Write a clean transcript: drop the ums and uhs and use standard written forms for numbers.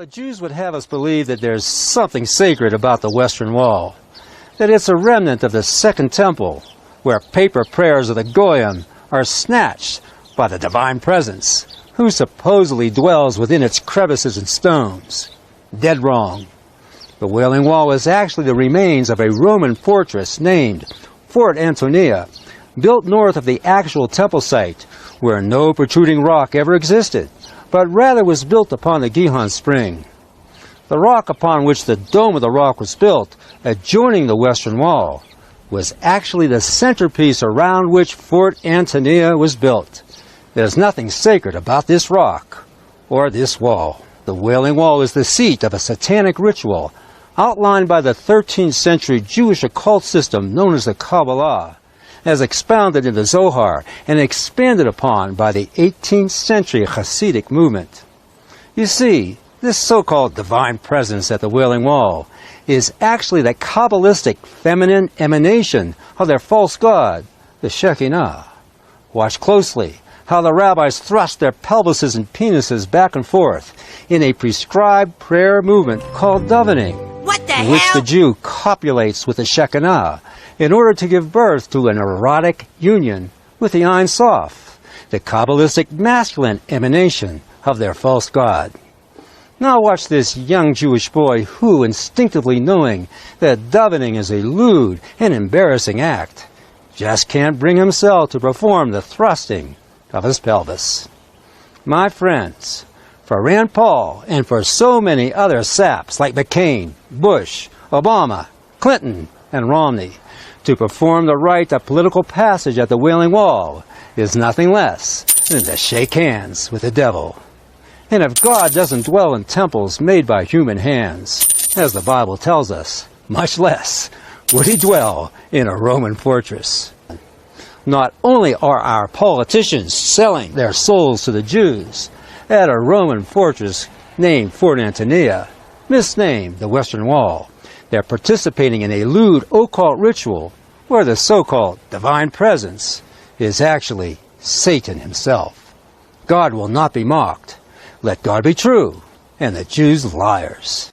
The Jews would have us believe that there's something sacred about the Western Wall, that it's a remnant of the Second Temple, where paper prayers of the Goyim are snatched by the divine presence, who supposedly dwells within its crevices and stones. Dead wrong. The Wailing Wall is actually the remains of a Roman fortress named Fort Antonia, built north of the actual temple site, where no protruding rock ever existed, but rather was built upon the Gihon Spring. The rock upon which the dome of the rock was built, adjoining the Western Wall, was actually the centerpiece around which Fort Antonia was built. There's nothing sacred about this rock or this wall. The Wailing Wall is the seat of a satanic ritual outlined by the 13th century Jewish occult system known as the Kabbalah, as expounded in the Zohar and expanded upon by the 18th century Hasidic movement. You see, this so-called divine presence at the Wailing Wall is actually the Kabbalistic feminine emanation of their false god, the Shekinah. Watch closely how the rabbis thrust their pelvises and penises back and forth in a prescribed prayer movement called davening, in which the Jew copulates with the Shekinah in order to give birth to an erotic union with the Ein Sof, the Kabbalistic masculine emanation of their false god. Now watch this young Jewish boy who, instinctively knowing that davening is a lewd and embarrassing act, just can't bring himself to perform the thrusting of his pelvis. My friends, for Rand Paul and for so many other saps like McCain, Bush, Obama, Clinton, and Romney, to perform the rite of political passage at the Wailing Wall is nothing less than to shake hands with the devil. And if God doesn't dwell in temples made by human hands, as the Bible tells us, much less would he dwell in a Roman fortress. Not only are our politicians selling their souls to the Jews at a Roman fortress named Fort Antonia, misnamed the Western Wall, they're participating in a lewd occult ritual where the so-called divine presence is actually Satan himself. God will not be mocked. Let God be true, and the Jews liars.